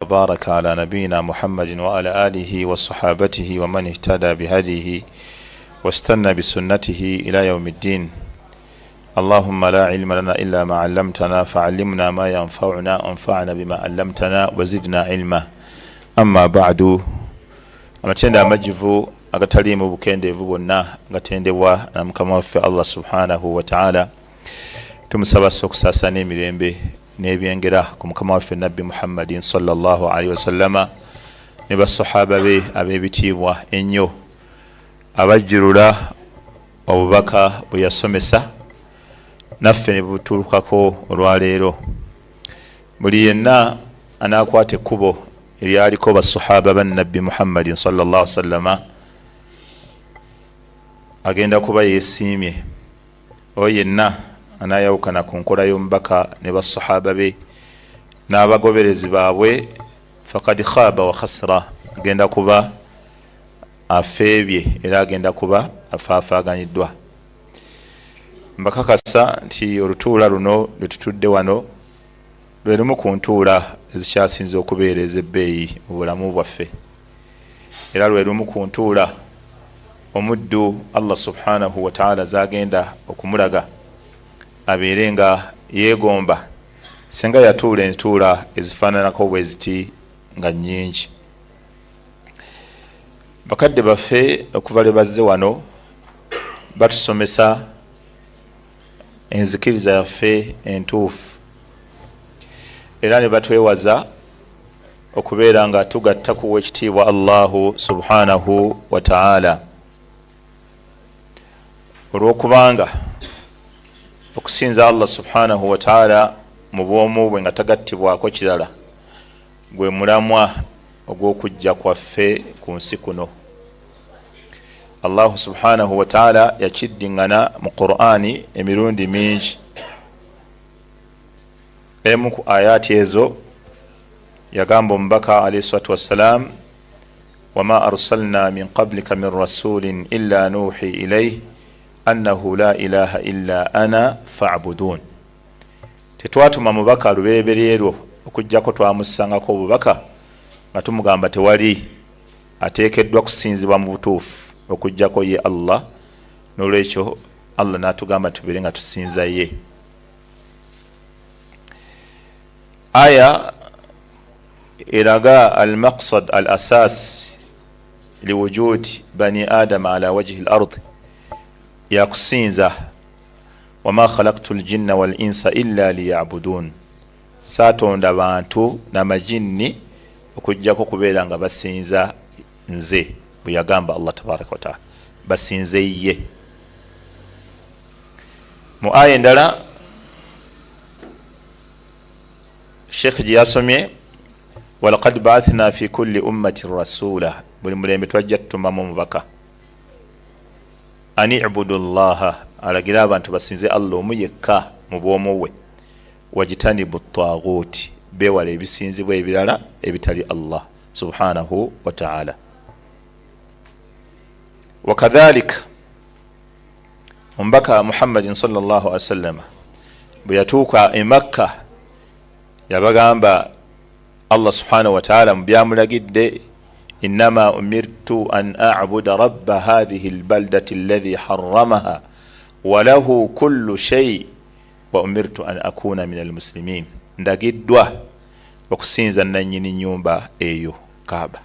وبارك على نبينا محمد وعلى آله وصحابته ومن اهتدى بهديه واستنى بسنته إلى يوم الدين. اللهم لا علم لنا إلا ما علمتنا فعلمنا ما ينفعنا وانفعنا بما علمتنا وزدنا علما. أما بعد amatenda amajivu agatalimu bukendeevu bwonna agatendebwa na mukama waffe Allah subhanahu wa ta'ala, tumusaba okusaasana emirembe n'ebyengera ku mukama waffe nabbi Muhammadin sallallahu alaihi wasallama ne basahaba be ab'ebitiibwa ennyo abajjulula obubaka bwe yasomesa naffe ne butuukako olwaleero. Buli yenna anaakwata ekkubo eryaliko basahaba bannabbi Muhammadin sallallahu alaihi wasallama agenda kuba yeesiimye. Oyo yenna anayawukana ku nkola y'omubaka ne basahaba be n'abagoberezi baabwe faqad khaba wa khasra, agenda kuba afeebye era agenda kuba afaafaaganyiddwa. Mbakakasa nti olutuula luno lwe tutudde wano lwe lumu ku ntuula ezikyasinze okubeera ez'ebbeeyi mu bulamu bwaffe, era lwe lumu ku ntuula omuddu Allah subhanahu wa ta'ala zagenda okumulaga abeere nga yeegomba singa yatuula entuula ezifaananako bwe ziti nga nnyingi. Bakadde baffe okuva lwe bazze wano batusomesa enzikiriza yaffe entuufu, era ne batwewaza okubeera nga tugatta kuwa ekitiibwa Allahu subhanahu wa ta'ala, olw'okubanga okusinza Allah subhanahu wa ta'ala mu bwomu bwe nga tagattibwako kirala gwe mulamwa ogw'okujja kwaffe ku nsi kuno. Allahu subhanahu wa ta'ala yakiddiŋŋana mu Qur'ani emirundi mingi. Emu ku ayati ezo yagamba omubaka alayhi salatu wassalam, wama arsalna min qablika min rasulin illa nuhi ilayhi annahu la ilaha illa ana fa'budun. Tetwatuma mubaka lubereberyeerwo okujjako twamussangako obubaka nga tumugamba tewali ateekeddwa kusinzibwa mu butuufu okujjako ye Allah, n'olwekyo Allah n'atugamba tubeere nga tusinza ye. Aya eraga al-maqsad al-asas liwujudi bani adam ala wajhi al-ard, yakusinza wama khalaqtu al-jinna wal-insa illa liya'budun, saatonda bantu n'amajinni okujjako kubeera nga basinza nze, bwe yagamba Allah tabaraka wa ta'ala, basinze ye. Mu aya endala Sheikh gye yasomye, walaqad ba'athna fi kulli ummatin rasula, buli mulembe twajja tutumamu omubaka, ani ibudu llaha, alagira abantu basinze Allah omu yekka mu bwomu bwe, wajitanibu ttaghuti, beewala ebisinzibwa ebirala ebitali Allah subhanahu wa ta'ala. Wakadhalika omubaka Muhammadin sallallahu alaihi wasallam bwe yatuuka e Makka yabagamba Allah subhanahu wa ta'ala mu byamulagidde, innama umirtu an a'buda rabba hadhihi albaldati alladhi harramaha wa lahu kullu shay wa umirtu an akuna min almuslimin, ndagiddwa okusinza nannyini nyumba eyo Kaaba,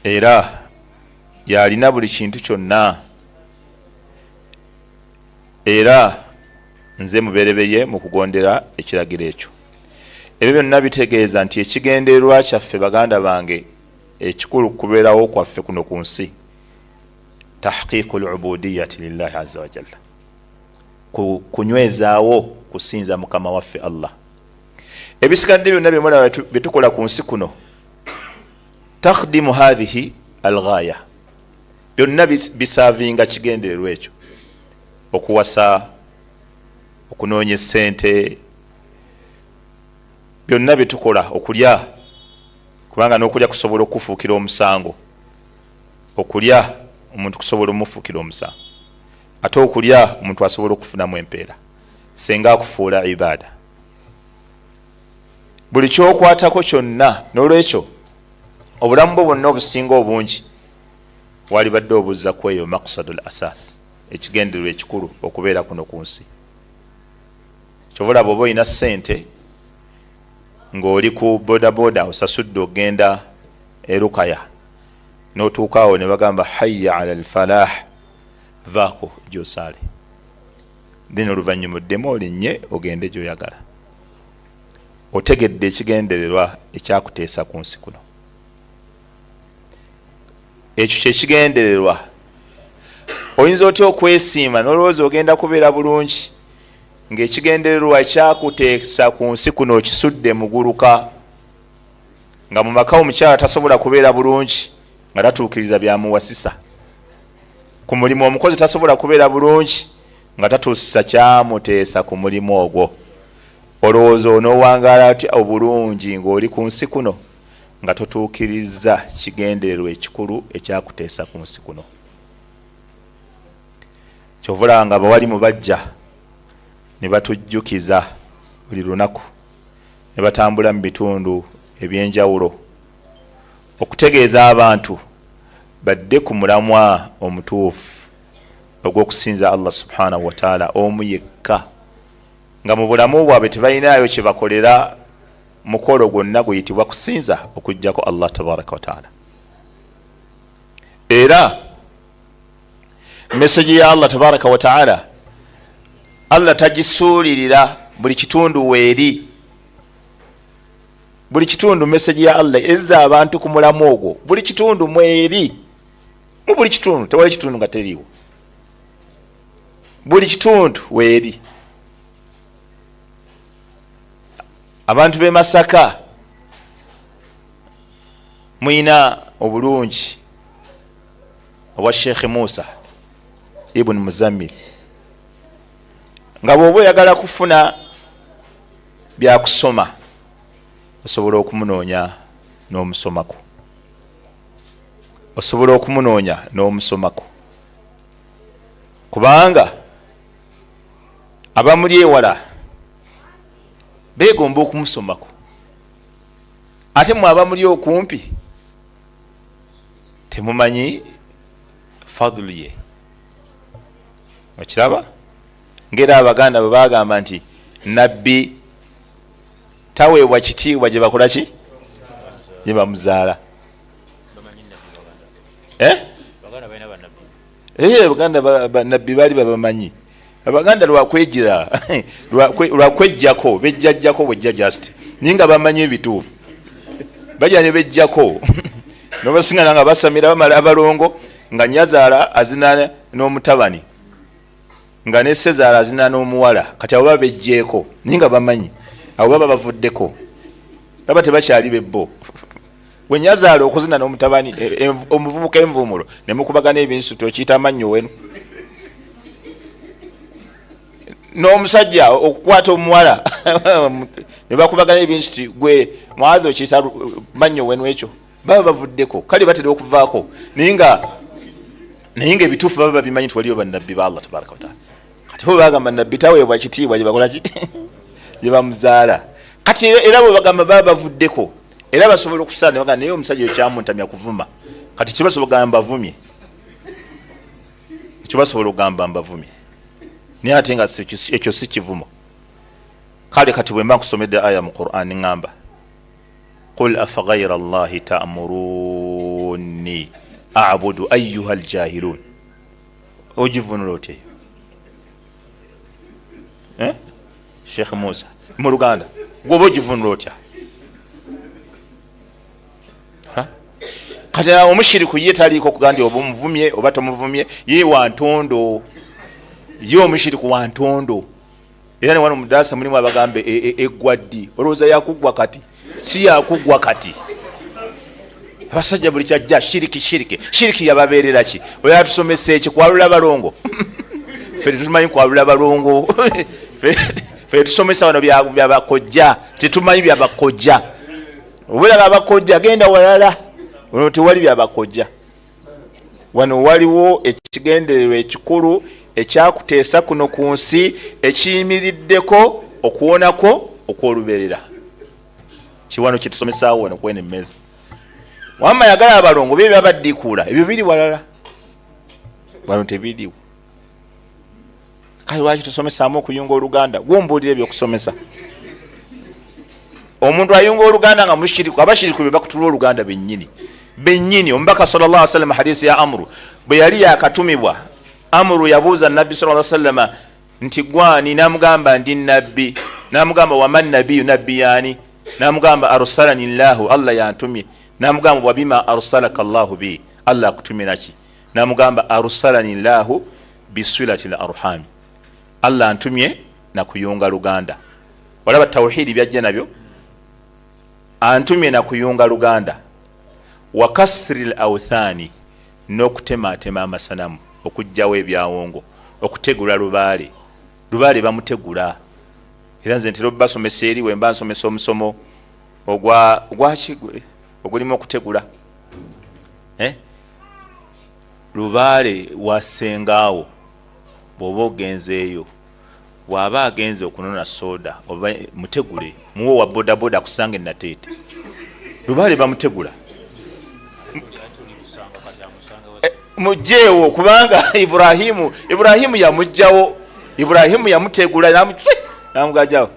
era yalina buli kintu kyonna, era nze mubereberye mu kugondera ekiragiro ekyo. Ebyo byonna bitegeeza nti ekigendererwa kyaffe baganda bange ekikulu kubeerawo kwaffe kuno ku nsi tahqiqul ubudiyati lillahi azza wa jalla, kunywezaawo kusinza mukama waffe Allah. Ebisigadde byonna byemulaba byetukola ku nsi kuno takhdimu hadhihi alghaya, byonna bisaavinga kigendererwa ekyo, okuwasa, okunoonya sente, byonna byetukola, okulya, kubanga n'okulya kusobola okufuukira omusango, okulya omuntu kusobola omufuukira omusango, ate okulya omuntu asobola okufunamu empeera senga akufuula ibada. buli kyokwatako kyonna. N'olwekyo obulamu bwo bwonna obusinga obungi walibadde obuzza ku eyo maqsadul asas, ekigendererwa ekikulu okubeera kuno ku nsi. Kyovula bw'oba olina ssente ng'oli ku bodaboda osasudde ogenda erukaya, n'otuukaawo ne bagamba hayya ala alfalah, vaako gy'osaale, then oluvannyuma oddemu olinnye ogende gy'oyagala. Otegedde ekigendererwa ekyakuteesa ku nsi kuno. Ekyo kyekigendererwa. Oyinza otya okwesiima n'olowooza ogenda kubeera bulungi ng'ekigendererwa ekyakuteesa ku nsi kuno okisudde muguluka, nga mu maka omukyala tasobola kubeera bulungi nga tatuukiriza byamuwasisa. Ku mulimu omukozi tasobola kubeera bulungi nga tatuusisa kyamuteesa ku mulimu ogwo. Olowooza onoowangaala atya obulungi ng'oli ku nsi kuno nga totuukiriza kigendererwa ekikulu ekyakuteesa ku nsi kuno. Kyovula nga bawalimu bajja ne batujjukiza buli lunaku, ne batambula mu bitundu ebyenjawulo okutegeeza abantu badde ku mulamwa omutuufu ogw'okusinza Allah subhanahu wa ta'ala omu yekka, nga mu bulamu bwabwe tebalinayo kye bakolera mukolo gwonna guyitibwa kusinza okujjako Allah tabaraka wa ta'ala. Era meseji ya Allah tabaraka wa ta'ala, Allah tagisuulirira buli kitundu weeri. Buli kitundu meseji ya Allah ezza abantu ku mulamu ogwo, buli kitundu mweri. Mu buli kitundu, tewali kitundu nga teriiwo. Buli kitundu weeri. Abantu b'e Masaka muyina obulungi obwa Sheikh Musa ibn Muzammil, nga bw'oba oyagala kufuna byakusoma osobola okumunoonya n'omusomako, osobola okumunoonya n'omusomako, kubanga abamuli ewala beegomba okumusomako, ate mwe abamuli okumpi temumanyi fadhulu ye. Okiraba ngera Abaganda bwe bagamba nti nabbi taweebwa kitiibwa gye bakola ki, gye bamuzaala. Abaganda bannabbi baali babamanyi. Abaganda lwakwejjira lwakwejjako bejjajjako bwejja just naye nga bamanyi ebituufu, bajja ne bejjako n'obasinga nga basamira bamala abalongo nga Nyazaala azina n'omutabani nga ne Sezaala azina n'omuwala, kati abo baba bejjeeko naye nga bamanyi, abo baba bavuddeko, baba tebakyali bebbo. Bwe Nyazaala okuzina n'omutabani omuvubuka envuumulo ne mukubagana ebinsuto okiyita amannyo wenu, n'omusajja okukwata omuwala ne bakubagana ebinsuti gwe mwazi okiyita mannyo wenu, ekyo baba bavuddeko, kale batera okuvaako naye nga ebituufu baba babimanyi nti waliyo bannabbi ba Allah tabaraka wa ta'ala. Kati bo bagamba nabbi taweebwa kitiibwa gye bakola ki, gye bamuzaala. Kati era bwe bagamba baba bavuddeko, era basobola okusaala ne bagamba naye omusajja ekyamuntamya kuvuma, kati kibasobola okugamba mbavumye, kibasobola okugamba mbavumye, naye ate nga ekyo si kivumo. Kale kati bwe mba nkusomedde aya mu Qur'an ngamba qul afa ghayra Allahi ta'muruni a'budu ayyuha aljahilun, ogivunula otya Sheikh Musa mu Luganda gwoba ogivunula otya? Kati omushiriku ye taliiko kugambye oba omuvumye oba tomuvumye, ye wantondo, ye omushiriku wantondo. Era ne wano mudaasa mulimu abagambe eggwaddi, olowooza yakuggwa kati, si yakuggwa kati. Abasajja buli kyajja shiriki yababeerera ki? Oyo atusomesa eki kwalula balongo ffe tetumanyi kwalula balongo ffe tusomesa wano byabakojja, tetumanyi byabakojja. Obulaga abakojja genda walala, wano tewali byabakojja. Wano waliwo ekigendererwa ekikulu ekyakuteesa kuno ku nsi ekiyimiriddeko okuwonako okw'olubeerera. kiwano kyetusomesaawo wano kwene mmeza wamma yagala abalongo bye byabaddiikuula ebyo biri walala wano tebiriwo kale lwaki tusomesaamu okuyunga oluganda gwombuulira ebyokusomesa omuntu ayunga oluganda nga mushiriku abashiriku be bakutula oluganda bennyini omubaka sallallahu alaihi wasallam hadisi ya Amru bwe yali yakatumibwa Amru yabuuza nabbi sallallahu alaihi wasallam nti gwani namugamba ndi nabbi namugamba waman nabiyyu nabbiyani namugamba arsalani llahu Allah yantumye namugamba wabima arsalaka Allahu bi Allah akutumye naki namugamba arsalani llahu bisilati al-arham Allah antumye na kuyunga luganda walaba tawhidi byajja nabyo antumye na kuyunga luganda wa kasri al-awthani n'okutematema amasanamu okujjawo ebyawongo okutegula lubaale bamutegula era nze ntera basomesa eri wemba nsomesa omusomo ogwakigwe ogulimu okutegula lubaale wasengaawo bw'oba ogenzeeyo bw'aba agenze okunona soda oba mutegule muwe wa bodaboda kusange nateete lubaale bamutegula mujeewo kubanga Ibrahimu yamugjawo yamutegula namugajawo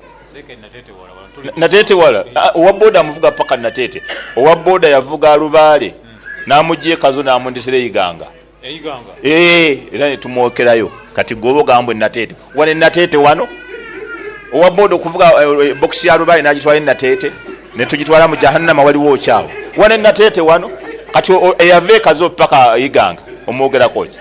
nateete wala owa boda amuvuga paka nateete owa boda yavuga lubaale namugye kazo namundisira eyiganga era netumwokerayo kati gobo gambwe nateete wane nateete wano owa boda okuvuga box ya lubaale nagitwala nateete netugitwala mu jahannama waliwo okyawo wane nateete wano kati eyave kazo paka iganga omwogerako ki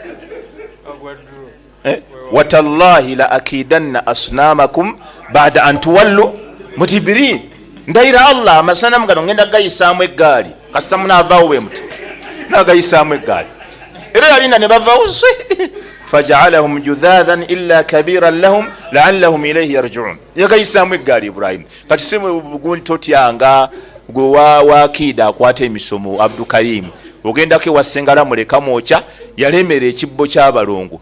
watallahi la akidanna asnamakum ba'da an tuwallu mudbirin ndayira Allah amasanamu gano ngenda gayisaamu eggaali kasa munavaawo bwe muti nagayisaamu eggaali era yalina ne bavaawo faja'alahum judhadan illa kabiran lahum la'allahum ilayhi yarji'un yagayisaamu eggaali Ibrahim kati simu bugundi totyanga gwe wakida akwata emisomo Abdul Karim ogendako wasengala muleka mocha yalemera ekibbo ky'abalongo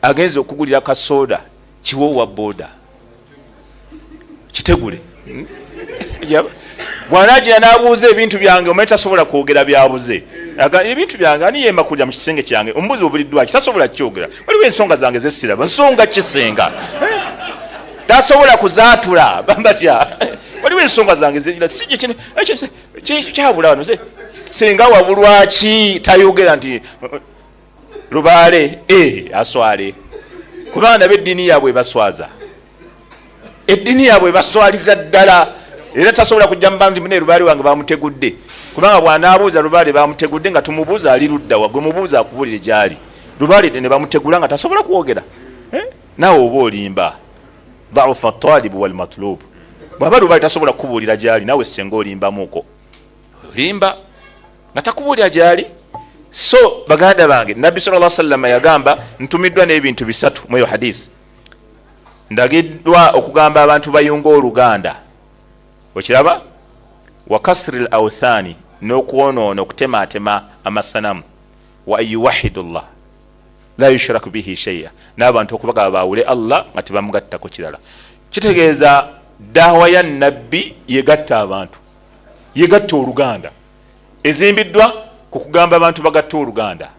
agenze okugulira kasoda kiwo wa boda kitegule bwanagira nabuuza ebintu byange omanye tasobola kwogera byabuze ebintu byange ani yemba kulya mu kisenge kyange omubuzi obuliddwa kitasobola kyogera waliwo ensonga zange zesiraba nsonga kisenga tasobola kuzaatula batya waliwo ensonga zange zejira sije kino kyabula wano senga wabulwaki tayogera nti lubaale aswale kubanga b'eddiini yaabwe baswaza eddiini yaabwe baswaliza ddala era tasobola kujja mubandi mune lubaale wange bamutegudde kubanga bwanaabuuza lubaale bamutegudde nga tumubuuza ali ludda wa gwe mubuuza akubulire gyali lubaale ne bamutegula nga tasobola kwogera naawe oba olimba dhaufa talibu walmatlub bwaba lubaale tasobola kukubuulira gyali naawe senga olimbamuko olimba nga takubuulira gyali so baganda bange nabbi sallallahu alaihi wasallam yagamba ntumiddwa n'ebintu bisatu mu hadisi ndagiddwa okugamba abantu bayunga oluganda okiraba wa kasri al-awthani n'okwonoona okutematema amasanamu wa yuwahidullah la yushraku bihi shay'a n'abantu okubagaba bawule Allah nga tebamugattako kirala kitegeeza dawa ya nabbi yegatta abantu yegatta oluganda ezimbiddwa kukugamba abantu bagatta oluganda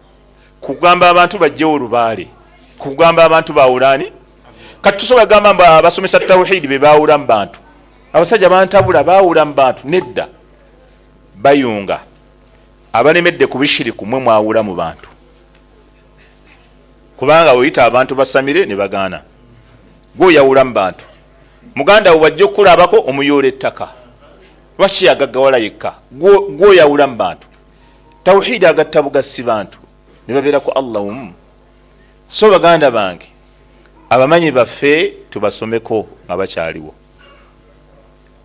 kugamba abantu bajjewo olubaale kugamba abantu bawulani kati tusobola gamba basomesa tawhidi be bawula mu bantu abasajja bantabula bawula mu bantu nedda bayunga abalemedde ku bishiriku mwe mwawula mu bantu kubanga oyita abantu basamire ne bagaana gwoyawula mu bantu muganda we wajja okulabako omuyoola ettaka lwaki yagaggawala yekka gwoyawula mu bantu tawhidi agatta bugasi bantu ne babeera ku Allahum so baganda bange abamanyi baffe tubasomeko nga bakyaliwo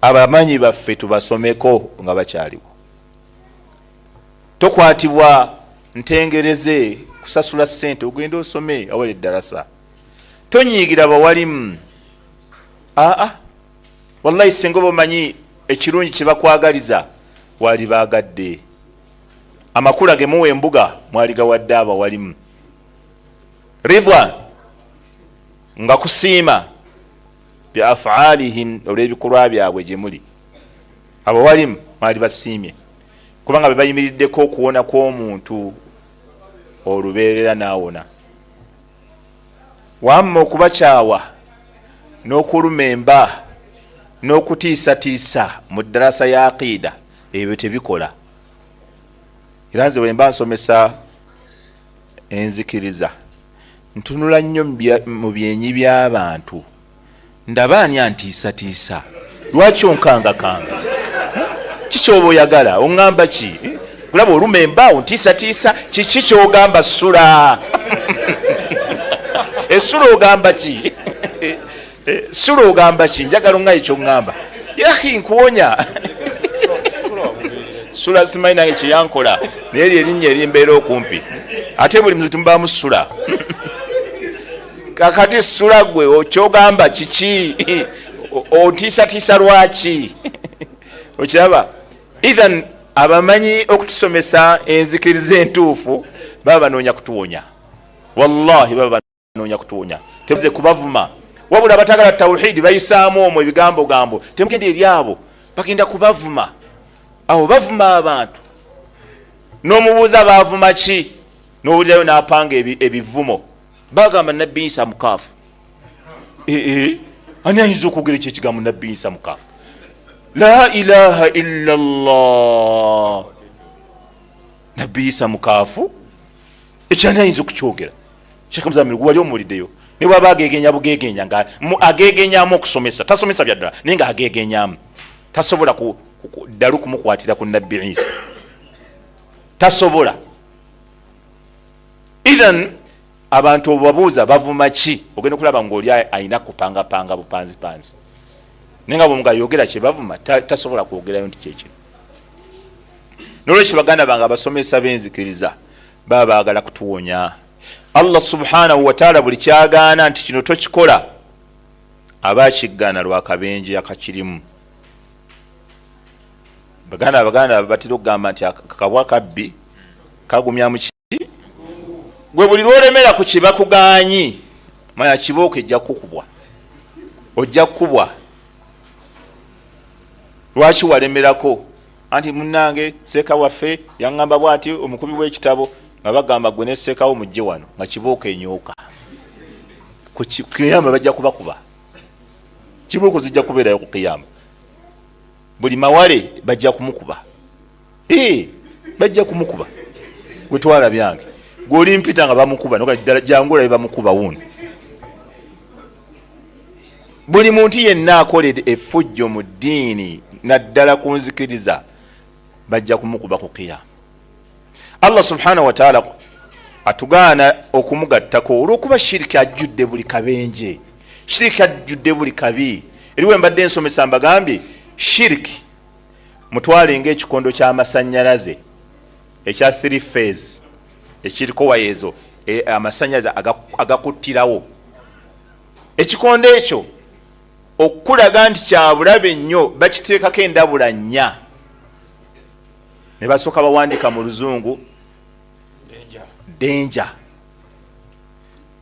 abamanyi baffe tubasomeko nga bakyaliwo tokwatibwa ntengereze kusasula ssente ogenda osome awali eddarasa tonyiigira bawalimu wallahi singa bomanyi ekirungi kye bakwagaliza wali baagadde amakula ge muwa embuga mwali gawadde abawalimu ridwan nga kusiima biafaalihim olw'ebikolwa byabwe gye muli abawalimu mwali basiimye kubanga be bayimiriddeko okuwona kw'omuntu olubeerera n'awona. Wamma okubakyawa n'okuluma emba n'okutiisatiisa mu ddarasa ya aqiida ebyo tebikola. Era nze bwe mba nsomesa enzikiriza ntunula nnyo mu byenyi by'abantu ndaba ani antiisatiisa lwaki onkangakanga kikyoba oyagala oŋŋamba ki kulaba oluma emba ontiisatiisa kiki kyogamba sula esula ogamba ki sula ogamba ki njagala oŋŋa ekyo ŋŋamba yahi nkuwonya sula simanyi nange kyeyankola naye lye erinnya erimbeera okumpi ate buli muzitu mubaamu sula kakati sula gwe okyogamba kiki ontiisatiisa lwaki okiraba. Ithan abamanyi okutusomesa enzikiriza entuufu baba banoonya kutuwonya, wallahi baba banoonya kutuwonya, temuze kubavuma. Wabula abatagala tawhidi bayisaamu omwo ebigambo temugende eri abo bagenda kubavuma. Abo bavuma abantu n'omubuuza baavuma ki n'owulirayo n'apanga ebivumo bagamba nabbi Isa mukaafu. Ani ayinza okwogera ekyo ekigambo nabbi Isa mukaafu? La ilaha illa Allah. Nabbi Isa mukaafu ekyani ayinza okukyogera? Sheikh Muzamil wali omuliddeyo ne bwaba agegenya bugegenya nga agegenyamu okusomesa tasomesa byaddala naye nga agegenyamu tasobola ddalu kumukwatira ku nabbi Isa tasobola. Ithan abantu obabuuza bavuma ki ogenda okulaba ng'oli ayina kupangapanga bupanzipanzi naye nga bwe yogera kye bavuma tasobola kwogerayo nti kyekino. N'olwekyo baganda bange abasomesa b'enzikiriza baba baagala kutuwonya. Allah subhanahu wa ta'ala buli kyagaana nti kino tokikola aba akiggaana lwakabenje akakirimu. Baganda batera okugamba nti akabwa kabbi kagumya mu ki gwe buli lwolemera ku kiba kugaanyi manya kibooko ejja kukubwa ojja kukubwa. Lwaki walemerako anti munnange seeka waffe yaŋŋamba bw'ati omukubi w'ekitabo nga bagamba gwe ne seekawo mujje wano nga kibooko enyooka ku kiyama bajja kubakuba. Kibooko zijja kubeerayo ku kiyama buli mawale bajja kumukuba bajja kumukuba gwe twala byange gw'oli mpita nga bamukuba nokaddala jangula bamukuba wuno. Buli muntu yenna akole effujjo mu ddiini naddala ku nzikiriza bajja kumukuba ku kiyama. Allah subhanahu wa ta'ala atugaana okumugattako olw'okuba shiriki ajjudde buli kabenje, shiriki ajjudde buli kabi. Eriwe mbadde nsomesa mbagambye shiriki mutwale ng'ekikondo ky'amasannyalaze ekya 3 phase ekiriko wayezo amasannyalaze agakuttirawo. Ekikondo ekyo okulaga nti kyabulabe nnyo bakiteekako endabula nnya ne basooka bawandika mu luzungu danger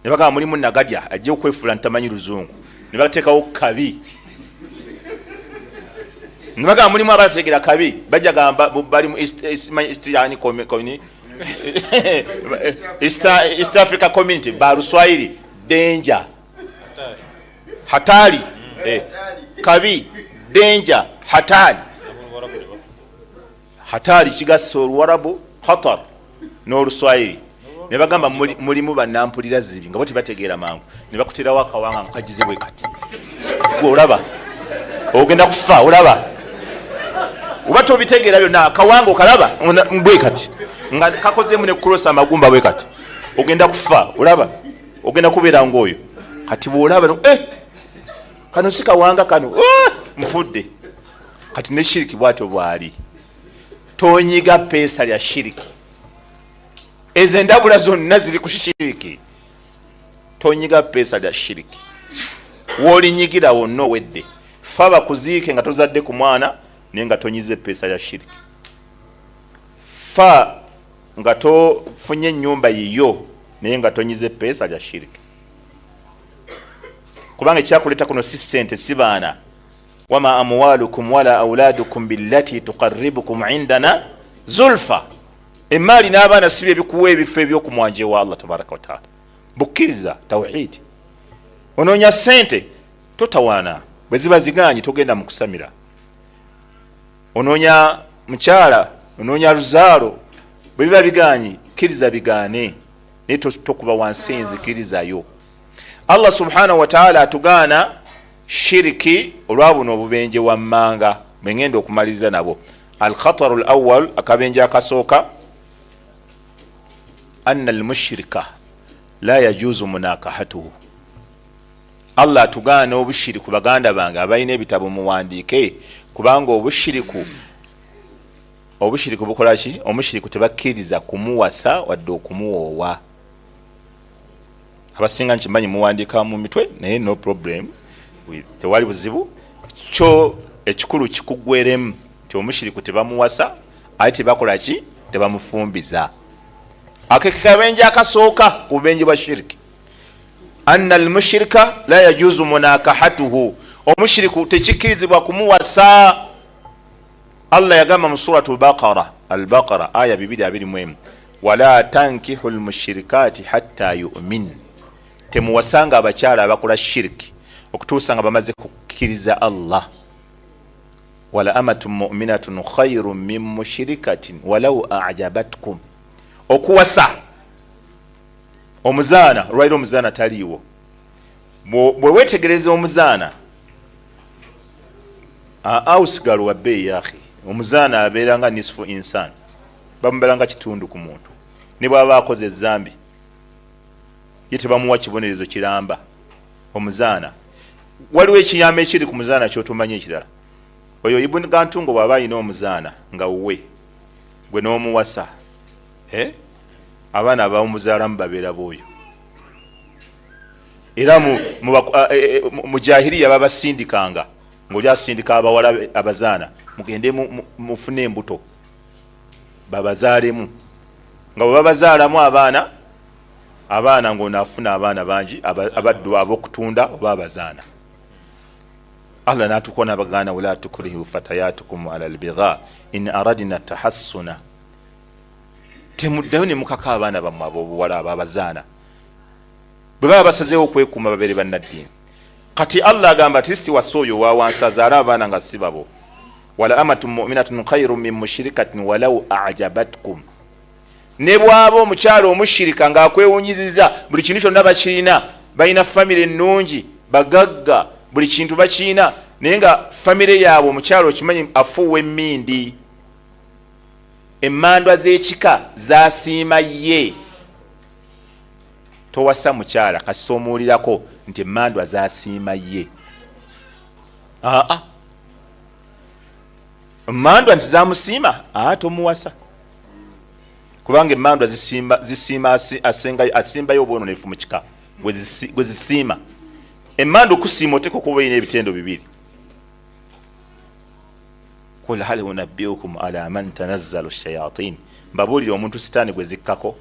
ne bagamba mulimu nagadya ajja okwefuula ntamanyi luzungu ne bateekawo kabi ne bagamba mulimu abatategera kabi bajja gamba bali mu East Africa Community baluswahili danger hatari kabi danger hatari kigasa oluwarabu khatar n'oluswahili ne bagamba mulimu bannampulira zibi nga bwe tibategeera mangu ne bakuterawo akawanga nkajizibwe kati gwe olaba ogenda kufa olaba oba tobitegeera byonna akawanga okalaba bwe kati nga kakozeemu ne kulosa amagumba bwe kati ogenda kufa olaba ogenda kubeera ng'oyo kati bw'olaba kano si kawanga kano mufudde kati ne shiriki bwatyo bwali tonyiga peesa lya shiriki ezo endabula zonna ziri ku shiriki tonyiga peesa lya shiriki w'olinyigira wonna owedde fa bakuziike nga tozadde ku mwana naye nga tonyize peesa lya shiriki fa nga tofunye ennyumba yiyo naye nga tonyize peesa lya shiriki kubanga ekyakuleeta kuno si ssente si baana wama amwalukum wala auladukum billati tuqarribukum indana zulfa. Emali n'abaana si bye bikuwa ebifo ebyokumwanja ewa Allah tabaraka wa taala. Bukkiriza tawhid. Onoonya sente totawaana, bwe ziba ziganyi togenda mu kusamira. Onoonya mukyala, onoonya luzaalo, bwe biba biganyi kkiriza bigaane, naye tokuba wansi enzikirizayo. Allah subhanahu wa taala atugaana shiriki olwa buno obubenje wammanga bwe ngenda okumaliriza nabo. Al-khataru al-awwal, akabenje akasooka, anna al-mushrika la yajuzu munakahatuhu. Allah atugaana obushiriku baganda bange abalina ebitabo muwandiike, kubanga obushiriku bukola ki? Omushiriku tebakkiriza kumuwasa wadde okumuwoowa. Abasinga nkimanyi muwandiika mu mitwe naye no problem, tewali buzibu. Kyo ekikulu kikuggweremu nti omushiriku tebamuwasa ate tebakola ki? Tebamufumbiza. Akekabenje akasooka ku bubenje bwa shiriki, anna al-mushrika la yajuzu munakahatuhu. Omushiriku tekikkirizibwa kumuwasa. Allah yagamba mu suratu al-Baqara aya 221, wala tankihu al-mushrikati hatta yu'min. Temuwasanga abakyala abakola shiriki okutuusa nga bamaze kukkiriza Allah. Wala amatun mu'minatun khayrun min mushrikatin walau a'jabatkum. Okuwasa omuzaana, olwaira omuzaana taliiwo, bwe wetegereza omuzaana ausigalo wabbeeyi yakhi, omuzaana abeera nga nisfu insan, bamubeera nga kitundu ku muntu. Ne bw'aba akoze ezambi ye tebamuwa kibonerezo kiramba. Omuzaana waliwo ekiyama ekiri ku muzaana kyotumanya ekirala. Oyo Ibn Gantungo bw'aba alina omuzaana nga wuwe gwe n'omuwasa, abaana abawumuzaalamu babeera bwoyo. Era mu jahiliya babasindikanga, ng'oli asindika abawala abazaana, mugende mufune embuto babazaalemu. Nga bwe babazaalamu abaana ng'onaafuna abaana bangi abaddu ab'okutunda oba abazaana. Allah n'atukona bagaana wala tukrihu fatayatukum ala albigha in aradna tahassuna. Temuddayo ne mukaka abaana bammwe ab'obuwala abazaana bwe baba basazeewo okwekuuma babeere bannaddiini. Kati Allah agamba tisti wasooyo wa wansi azaala abaana nga si babo. Wala amatun mu'minatun khayrun min mushrikatin walau a'jabatkum. Ne bw'aba omukyalo omushirika ng'akwewunyiziza, buli kintu kyonna bakirina, balina famire ennungi, bagagga, buli kintu bakirina, naye nga famire yaabwe omukyalo okimanyi afuuwa emmindi, emmandwa z'ekika zasiima ye. Towasa mukyala kasita omuwulirako nti emmandwa zasiima ye. Emmandwa nti zamusiima, tomuwasa. Kubanga emmandwa zisiima asembayo obwononefu mu kika gwe zisiima. Emmandwa okusiima oteeka okuba olina ebitendo bibiri. Qul hal unabbiukum ala man tanazzalu shayatin. Mbabuulire omuntu sitaani gwe zikkako.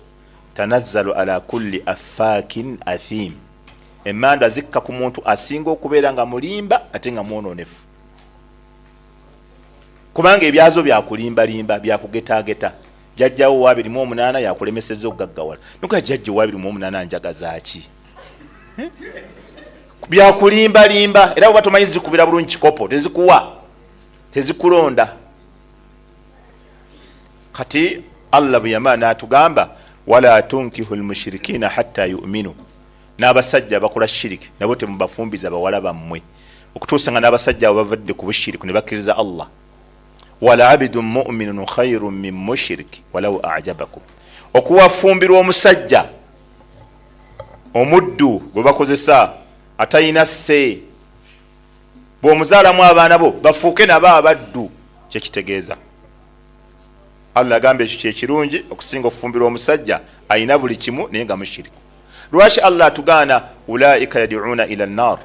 Tanazzalu ala kulli affaakin athim. Emmandwa zikka ku muntu asinga okubeera nga mulimba ate nga mwononefu. Kubanga ebyazo byakulimbalimba, byakugetaageta. Jjajjawo wa 28 yakulemesezza okugaggawala. Nuka jjajja wa 28 njagaza ki? Byakulimbalimba, era bwe tomanyi zikubira bulungi kikopo, tezikuwa, tezikulonda. Kati Allah bwe yamana atugamba wala tunkihu almushrikina hatta yu'minu. N'abasajja bakola shiriki nabo temubafumbiza bawala bammwe okutuusa nga n'abasajja bavadde ku bushiriku ne bakkiriza Allah. Wala abidun mu'minun khayrun min mushriki walau a'jabakum. Okuwafumbirwa omusajja omuddu bwe bakozesa atayina sse, bw'omuzaalamu abaana bo bafuuke nabo abaddu, kyekitegeeza. Allah agamba ekyo kyekirungi okusinga okufumbirwa omusajja ayina buli kimu naye nga mushiriku. Lwaki Allah atugaana ulaika yad'una ila an-nar?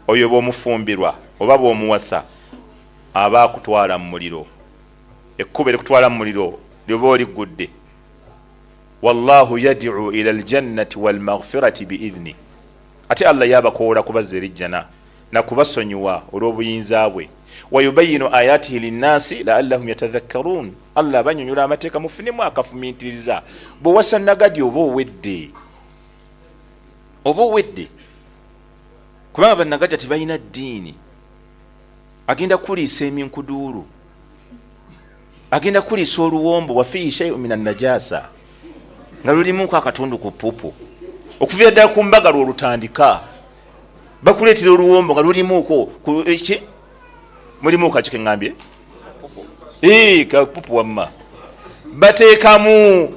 Oyo bw'omufumbirwa oba bw'omuwasa aba akutwala mu muliro. Ekkubo erikutwala mu muliro lyoba oligudde. Wallahu yad'u ila al-jannati wal maghfirati bi'idhni. Ate Allah yabakoola kubazza eri jjana nakubasonyiwa olw'obuyinza bwe. Wayubayinu ayatihi linnasi laallahum yatadhakkarun. Allah abanyonyola amateeka mufunemu akafumiitiriza. Bwewasa nagadi oba owedde, kubanga bannagajja tebalina ddiini. Agenda kuliisa eminkuduulu, agenda kuliisa oluwombo wafiihi shay'un min annajasa nga lulimuko akatundu ku pupu. Okuviira ddala ku mbaga lwolutandika bakuleetera oluwombo nga lulimuko mulimu kakike ngambye kapupu wamma bateekamu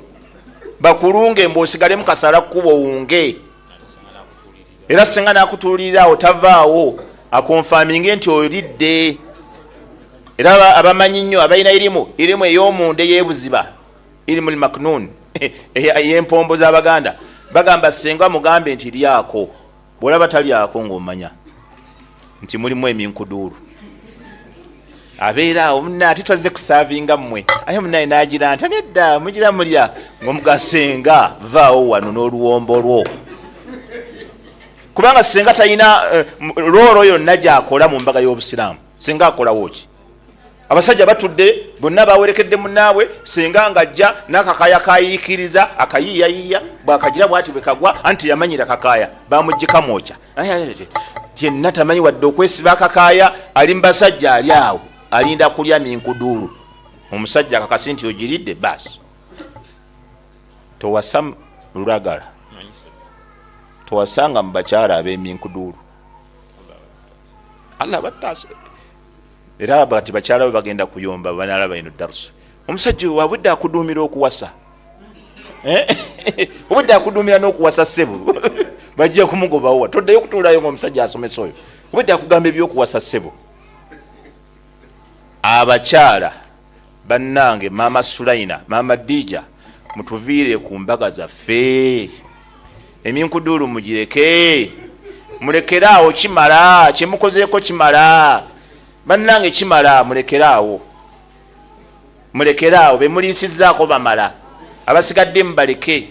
bakulunge mb'osigalemu kasala kkubo wunge, era singa nakutuulirirawo tavaawo akonfaminge nti olidde. Era abamanyi nnyo abalina irimu ey'omunda ey'ebuziba irimu maknun ey'empombo z'Abaganda bagamba senga mugambe nti lyako, bw'olaba talyako ng'omanya nti mulimu eminkuduulu. Abeera awo munna ati twaze kusaavinga mmwe, aye munnaye n'agira nti nedda mugira mulya ng'omugasenga vaawo wano n'oluwombo lwo. Kubanga senga talina loolo yonna gy'akola mu mbaga y'Obusiraamu, senga akolawo ki? Abasajja batudde bonna bawerekedde munnaabwe, senga ng'ajja n'akakaaya kayiikiriza akayiiyayiiya, bw'akagira bw'ati bwe kagwa anti yamanyira kakaaya bamuggyika mwokya. Yenna tamanyi wadde okwesiba akakaaya, ali mu basajja ali awo alinda kulya minkuduulu. Omusajja akakasi nti ogiridde baasi. Towasa lulagala, towasanga mu bakyala ab'eminkuduulu. Allah battaase. Era bati bakyala be bagenda kuyomba banalaba ino darusu. Omusajja wabudde akuduumira okuwasa. Obudde akuduumira n'okuwasa ssebo. Bajja kumugobawo. Toddeyo kutuulayo ng'omusajja asomesa oyo. Obudde akugamba eby'okuwasa ssebo. Abakyala bannange, Maama Sulaina, Maama Dija, mutuviire ku mbaga zaffe. Eminkuduulu mugireke. Mulekeraawo kimala, kyemukozeeko kimala. Bannange kimala, mulekeraawo. Mulekeraawo, be muliisizzaako bamala. Abasigadde mubaleke.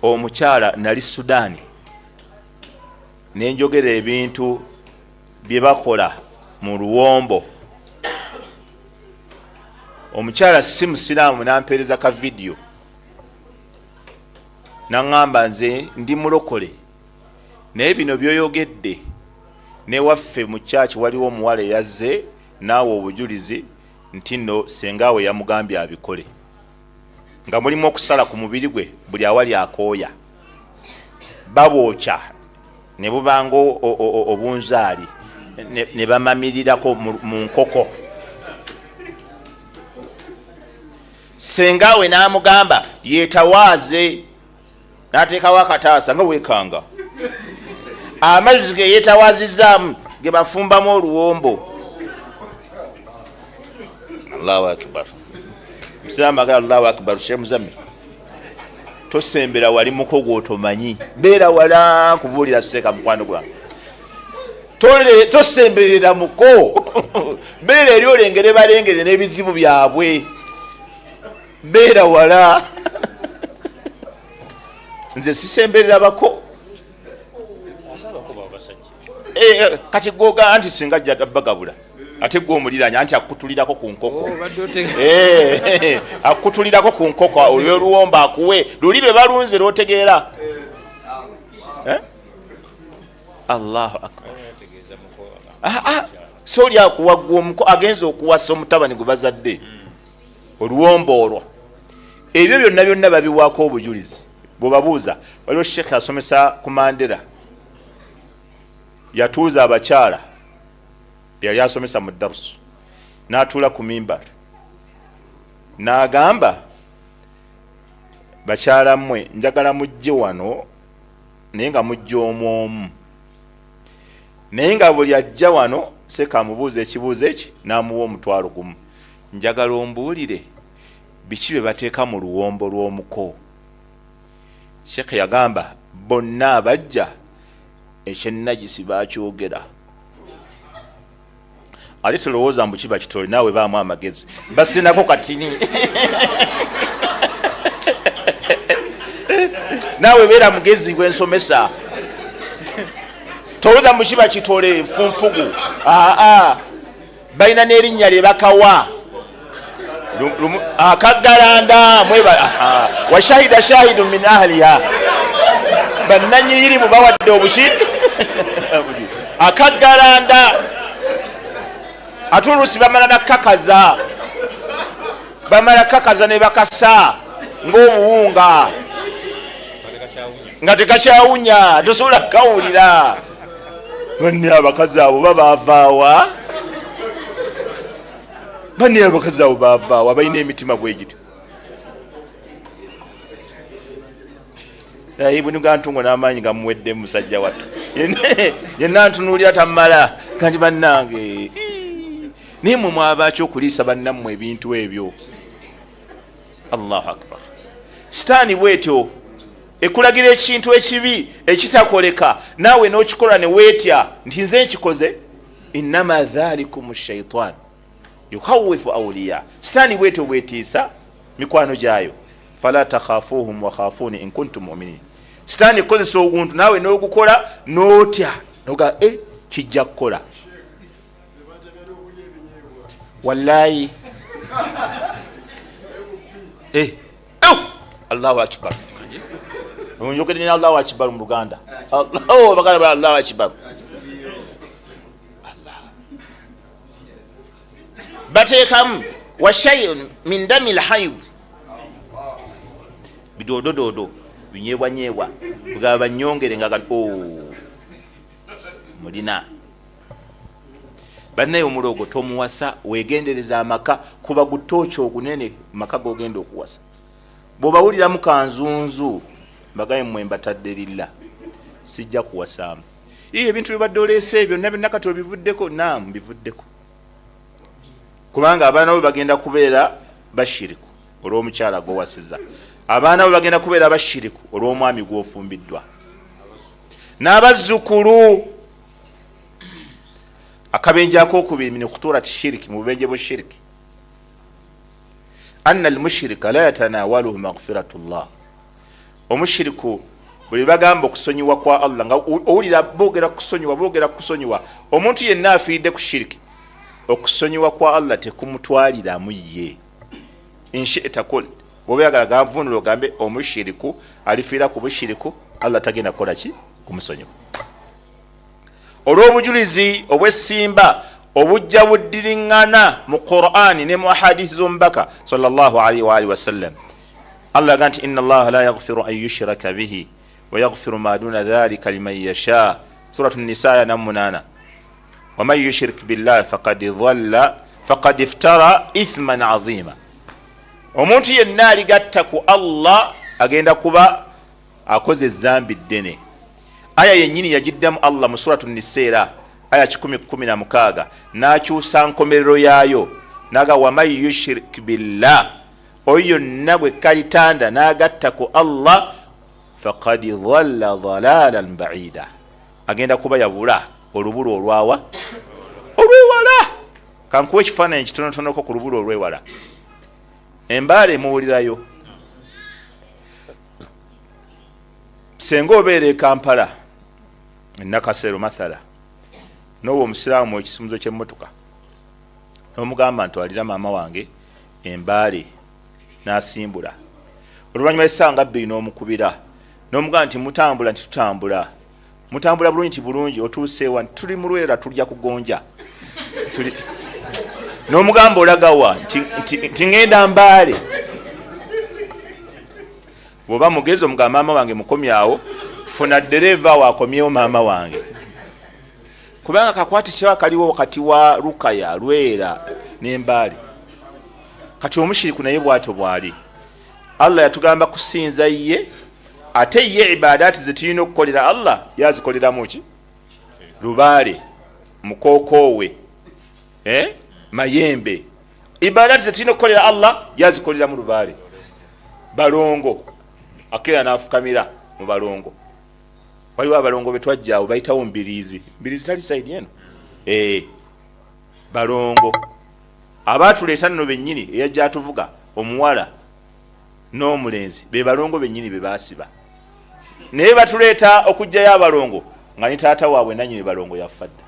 Omukyala nali Sudaani nenjogera ebintu bye bakola mu luwombo. Omukyala si musiraamu nampeereza ka vidiyo naŋŋamba nze ndi mulokole, naye bino byoyogedde newaffe mu kyaki waliwo omuwala eyazze naawe obujulizi nti nno sengaawe yamugambye abikole, nga mulimu okusala ku mubiri gwe buli awali akooya, babookya ne bubanga obunzaali ne bamamirirako mu nkoko. Sengaawe n'amugamba yeetawaaze, n'ateekawo akataasa nga weekanga. Amazzi ge yeetawaazizaamu ge bafumbamu oluwombo. Allahu akbar. Musiraamu agala Allahu akbar. Sheikh Muzammil, tosembera wali muko gw'otomanyi, beera wala kubuulira seeka mukwano gwange. Tosemberera muko beera eri olengere balengere n'ebizibu byabwe, beera wala. Nze sisemberera bako. Kati goga anti singa ajja tabbagabula ate gwe omuliranya anti akutulirako ku nkoko. Akutulirako ku nkoko olw'oluwomba akuwe luli lwe balunze lw'otegeera. Allahu akbar. So oli akuwa gwe omuko agenza okuwasa omutabani gwe bazadde oluwombo olwo. Ebyo byonna byonna babiwaako obujulizi. Bw'obabuuza waliwo Sheikh asomesa ku Mandera, yatuuza abakyala yali asomesa mu darusu, n'atuula ku mimbar n'agamba, bakyala mmwe njagala mujje wano naye nga mujje omu omu, naye nga buli ajja wano Seeka amubuuza ekibuuzo eki n'amuwa $1,000. Njagala ombuulire biki bye bateeka mu luwombo lw'omuko. Sheikh yagamba bonna abajja ekyennagisi bakyogera. Ate tulowooza mbu kiba kitole, naawe baamu amagezi basinako katini. Naawe beera mugezi gw'ensomesa. towuza mushiba kitole funfugu balina n'erinnya lye bakawa akaggalanda wa shahida shahidu min ahliha bannanyirimu bawadde obuki akaggalanda ate oluusi bamala nakakaza ne bakasa ng'obuwunga nga tekakyawunya tosobola kukawulira. Banne abakazi abo babavaawa, banne abakazi abo bavaawa balina emitima bwe gityo. Bwenuga ntungo n'amaanyi nga muwedde musajja wattu yenna ntunuulira tammala kanti bannange naye mwe mwabaki okuliisa bannammwe ebintu ebyo. Allahu akbar. Sitaani bwetyo ekulagira ekintu ekibi ekitakoleka naawe n'okikola ne weetya nti nze nkikoze. Innama dhalikum shaitan yukhawifu awliya. Sitaani bwetyo bwetiisa mikwano gyayo. Fala takhafuhum wa khafuni in kuntum mu'minin. Sitaani kozesa oguntu naawe n'ogukola n'otya noga kijja kukola. Wallahi Allahu akbar. Onjokere ni Allahu akbar mu Luganda. Allahu bakala Allahu akbar. Allah. Batekam wa shay'un min damil hayd. Bidodododo binyebwa bugaba nyongere nga mulina banne omulogo tomuwasa wegendereza amaka kuba gutocho ogunene maka gogenda okuwasa. Bw'obawulira mu kanzunzu mbagaye mmwe mbatadderilla sijja kuwasaamu. Ebintu bibadde oleese ebyo nakati obivuddeko bivuddeko kubanga abaana bo bagenda kubeera bashiriku olw'omukyala gw'owasiza. Abaana bo bagenda kubeera bashiriku olw'omwami gw'ofumbiddwa n'abazzukulu. Akabenje akokubiri min khuturati shirki, mu bubenje bw'eshiriki anna almushrika la yatanawaluhu maghfiratullah. Omushiriku buli bagamba okusonyiwa kwa Allah nga owulira boogera kusonyiwa omuntu yenna afiiridde ku shiriki okusonyiwa kwa Allah tekumutwaliramu ye. Inshita kul bw'oyagala gavunula ogambe omushiriku alifiira ku bushiriku Allah tagenda kukola ki kumusonyiwa. Olw'obujulizi obw'essimba obujja buddiriŋŋana mu Qur'ani ne mu hadisi z'omubaka sallallahu alaihi wa alihi wasallam. Allah ganti inna Allah la yaghfiru an yushraka bihi wa yaghfiru ma duna dhalika liman yasha. Suratu An-Nisa ya 8. Wa man yushrik billahi faqad iftara ithman azima. Omuntu yenna aligatta ku Allah agenda kuba akoze ezambi ddene. Aya yennyini yagiddamu Allah mu suratu An-Nisa aya 10:16 n'akyusa nkomerero yaayo naga wa man yushrik billah oyo nagwe kalitanda n'agatta ku Allah faqad dhalla dhalalan ba'ida. Agenda kuba yabula olubulu olwewala. Kankuwa ekifaananyi kitonotonoko ku lubulu olwewala. Embaale muwulirayo senga obeera e Kampala Nakasero mathala n'owo omusiraamu ekisumuzo ky'emmotoka n'omugamba ntwalira maama wange Embaale n'asimbula. Oluvannyuma lw'essaawa 2 n'omukubira n'omugamba nti mutambula nti tutambula mutambula bulungi nti bulungi otuuseewa tuli mu Lwera tulya kugonja n'omugamba olagawa nti ngenda Mbaale. Bw'oba mugezi omugamba maama wange mukomyawo funa dereva wakomyewo maama wange kubanga kakwati kyewa kaliwo wakati wa Lukaya Lwera n'Embaale. Kati omushiriku naye bw'atyo bw'ali. Allah yatugamba kusinza ye ate ye ibadaati ze tulina okukolera Allah yazikoleramu ki Lubaale Mukokoowe Mayembe. Ibadaati ze tulina okukolera Allah yazikoleramu Lubaale. Balongo Akira n'afukamira mu Balongo. Waliwo abalongo betwajja awo bayitawo Mbirizi tali side eno. Balongo abatuleeta nno bennyini eyajja atuvuga omuwala n'omulenzi be balongo bennyini be baasiba. Naye batuleeta okujjayo abalongo nga ni taata waabwe nanyini balongo yafadda.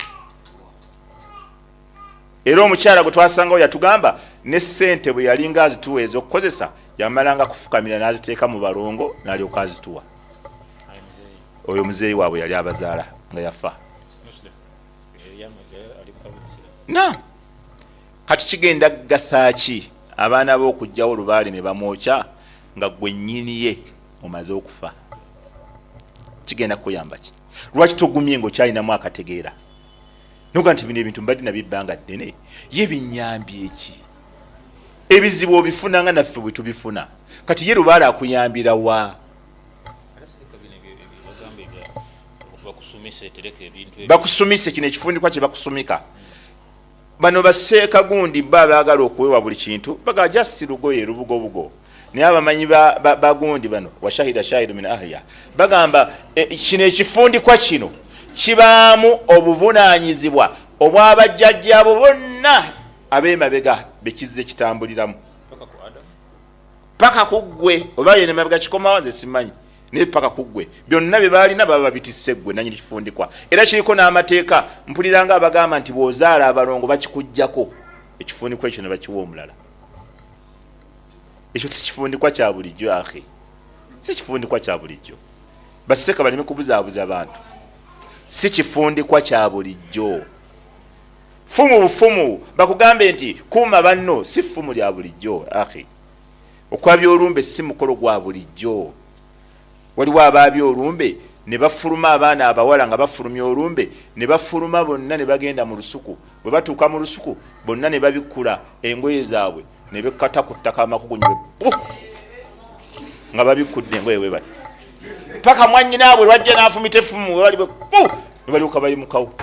Era omukyala gwe twasangawo yatugamba ne ssente bwe yalinga azituwa ez'okukozesa yamalanga kufukamira n'aziteeka mu balongo n'alyoka azituwa. Oyo muzeeyi waabwe yali abazaala nga yafa. Na kati kigenda gasaaki abaana b'okugjawo olubaale ne bamwokya nga gwe nnyini ye omaze okufa. Kigenda kukuyamba ki? Lwaki togumye ng'okyalinamu akategeera? Noga nti bino ebintu mbadde nabibbanga ddene ye binnyambye eki? Ebizibu obifuna nga naffe bwe tubifuna. Kati ye lubaale akuyambira wa? Bakusumise kino ekifundikwa kye bakusumika. Bano baseeka gundi bba baagala okuwewa buli kintu baga jasi lugoye lubugobugo. Naye abamanyi bagundi bano washahida shahidu min ahliha bagamba kino ekifundikwa kino kibaamu obuvunaanyizibwa obw'abajjajjaabo bonna ab'emabega bekizze kitambuliramu paka kuggwe oba yene mabega kikomawo nze simanyi naye paka kuggwe byonna bye baalina baba babitisse ggwe nanyini kifundikwa. Era kiriko n'amateeka mpuliranga abagamba nti bw'ozaala abalongo bakikuggyako ekifundikwa ekyo ne bakiwa omulala. Ekyo tekifundikwa kya bulijjo akhi, si kifundikwa kya bulijjo. Baseka baleme kubuzaabuza abantu, si kifundikwa kya bulijjo. Fumu bufumu bakugambe nti kuuma banno, si ffumu lya bulijjo akhi. Okwabya olumbe si mukolo gwa bulijjo. Waliwo abaabya olumbe ne bafuluma abaana abawala nga bafulumya olumbe ne bafuluma bonna ne bagenda mu lusuku. Bwe batuuka mu lusuku bonna ne babikkula engoye zaabwe ne bekkata ku ttaka amakugunywe nga babikkudde engoye bwe bati paka mwannyinaabwe lwajja n'afumita effumu we bali bwe ne balyoka bayimukawo.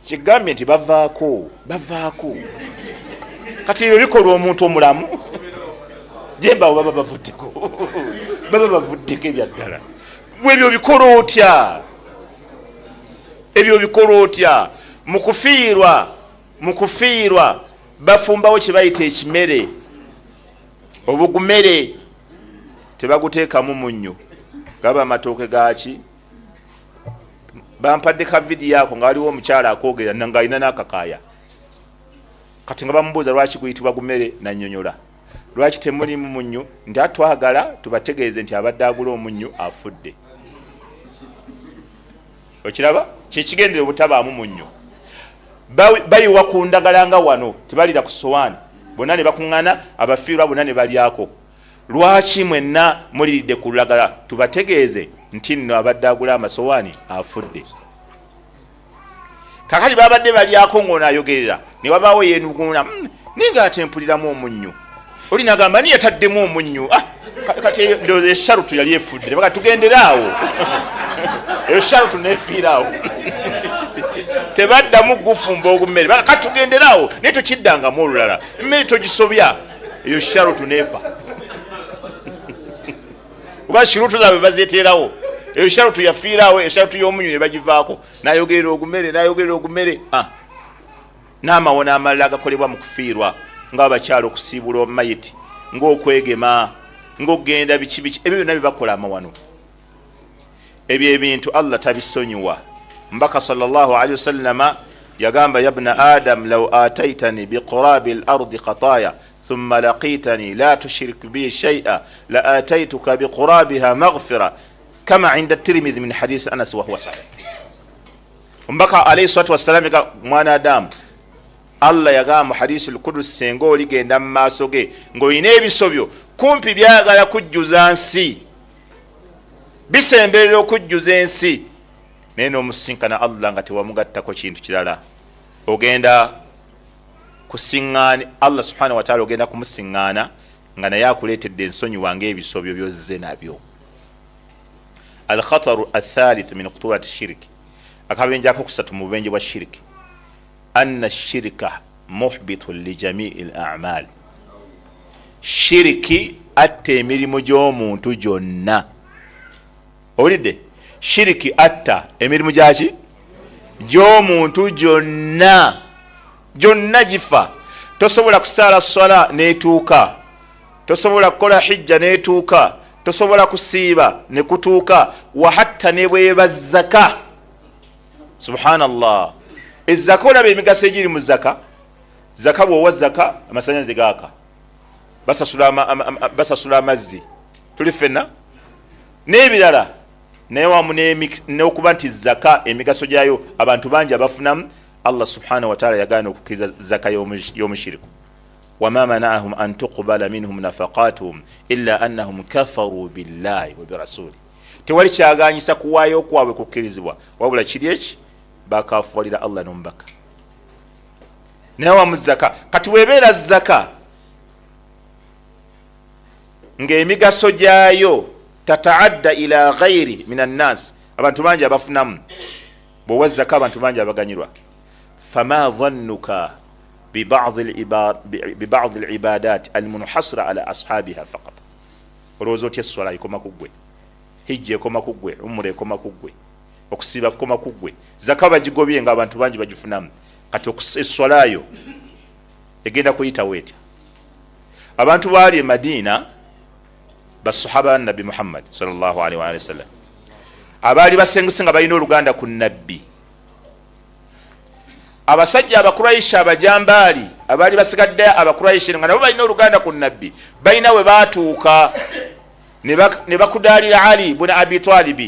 Kigambye nti bavaako. Kati ebyo bikola omuntu omulamu jemba baba bavuddeko baba bavuddeko ebyaddala. Ebyo bikola otya? Ebyo bikola otya? Mu kufiirwa bafumbawo kye bayita ekimere. Obugumere tebaguteekamu munnyo, gaba amatooke gaaki. Bampadde ka vidiyo ako nga waliwo omukyala akoogera nga alina n'akakaaya. Kati nga bamubuuza lwaki guyitibwa gumere nannyonnyola. Lwaki temulimu munnyo? Nti atwagala tubategeeze nti abadde agula omunnyo afudde. Okiraba? Kyekigendera obutabaamu munnyo. Bayiwa ku ndagala nga wano tebalira ku sowaani. Bonna ne bakuŋŋaana, abafiirwa bonna ne balyako. Lwaki mwenna muliridde ku lulagala? Tubategeeze nti nno abadde agula amasowaani afudde. Kakati babadde balyako ng'onaayogerera ne wabaawo yeenuguuna ninga ate mpuliramu omunnyo. Oli nagamba ni yataddemu omunnyo. Kati ndowooza esharutu yali efudde. Baka tugenderaawo. Eyo sharutu neefiiraawo. Tebaddamu gufumba ogumere. Baka tugenderaawo naye tokiddangamu olulala. Mmere togisobya. Eyo sharutu neefa. Oba shirutu zaabwe bazeeteerawo. Eyo sharutu yafiiraawo, esharutu y'omunnyo ne bagivaako. N'ayogerera ogumere. N'amawona amalala agakolebwa mu kufiirwa ng'abakyala okusiibula omumayiti, ng'okwegema, ng'okgenda biki ebyo byonna bibakola amawano. Ebyo ebintu Allah tabisonyiwa. Mbaka sallallahu alaihi wasallama yagamba yabna adam law ataitani biqurabi al-ardi khataaya thumma laqitani la tushrik bi shay'a la ataituka biqurabiha maghfira kama inda at-Tirmidhi min hadith Anas wa huwa sahih. Mbaka alayhi salatu wassalam ga mwana Adamu Allah yagamba hadisi al-Qudus senga oligenda mu maaso ge ng'olina ebisobyo kumpi byagala kujjuza nsi, bisemberera okujjuza ensi, naye n'omusinkana Allah nga tewamugattako kintu kirala. Ogenda kusiŋŋaana Allah subhanahu wa ta'ala, ogenda kumusiŋŋaana nga naye akuleetedde ensonyi wange ebisobyo byozze nabyo. Al-khataru ath-thalith min khuturati shirki, akabenje akokusatu mu bubenje bwa shirki, anna shirka muhbitun li jami'il a'mal. Shiriki atta emirimu gy'omuntu gyonna. Owulidde? Shiriki atta emirimu gyaki? Gy'omuntu gyonna. Gyonna gifa. Tosobola kusaala swala neetuuka, tosobola kukola hijja neetuuka, tosobola kusiiba ne kutuuka, wa hatta ne bweba zaka subhanallah. Ezzaka olaba emigaso egiri mu zaka. Zaka bw'owa zaka amasannyalaze gaaka, basasula amazzi, tuli ffenna n'ebirala, naye wamu n'okuba nti zaka emigaso gyayo abantu bangi abafunamu. Allah subhanahu wa ta'ala yagaana okukkiriza zaka y'omushiriku. wama mana'ahum an tuqbala minhum nafaqatuhum illa annahum kafaru billahi wa birasuli. Tewali kyaganyisa kuwaayo kwabwe kukkirizibwa wabula kiri eki bakafuwalira Allah n'omubaka. Naye wamu zaka kati webeera zaka ng'emigaso gyayo tataadda ila ghairi min annas, abantu bangi abafunamu. Bw'owa zaka abantu bangi abaganyirwa. Fama dhannuka ببعض العبادات المنحصرة على أصحابها فقط. olowooza otya eswala ekoma ku ggwe, hijja ekoma ku ggwe, umura ekoma ku ggwe, okusiiba kukoma ku ggwe, zaka bagigobye nga abantu bangi bagifunamu. Kati eswala yo egenda kuyitawo etya? Abantu baali e Madiina basahaba ba Nabbi Muhammad sallallahu alaihi wa sallam abaali basenguse nga balina oluganda ku nabbi. Abasajja abakurayisha abajambaali abaali basigadde abakurayisha nga nabo balina oluganda ku nabbi, balina we baatuuka ne bakudaalira Ali ibn Abi Talib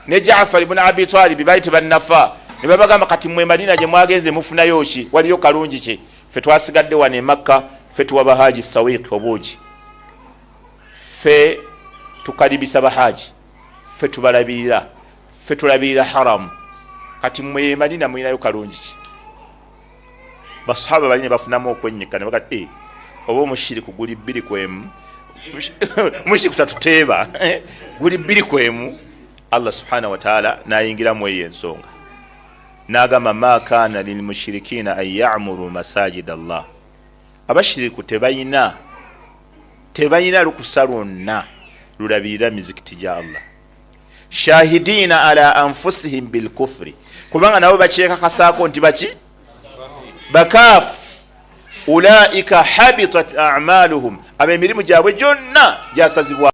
ne Jaafar ibn Abi Talib baali tebannafa, ne babagamba kati mwe Madina gye mwagenze mufunayo ki, waliyo kalungi ki? Ffe twasigadde wano e Makka, ffe tuwa bahaji sawiq obuugi, ffe tukalibisa bahaji, ffe tubalabirira, ffe tulabirira haramu, kati mwe Madina mulinayo kalungi ki? Basahaba baline bafunamu okwennyika ne bagati oba omushiriku guli bbiri kwemu, mushiriku tatuteeba guli bbiri kwemu. Allah subhanahu wa ta'ala nayingiramu eyo ensonga n'agamba ma kana lilmushirikina an ya'muru masajid Allah. Abashiriku tebayina lukusa lwonna lulabirira mizikiti gya Allah. Shahidina ala anfusihim bilkufri, kubanga nabo bakyekakasaako nti baki bakafu. Ulaika habitat a'maluhum, ab'emirimu gyabwe gyonna gyasazibwa.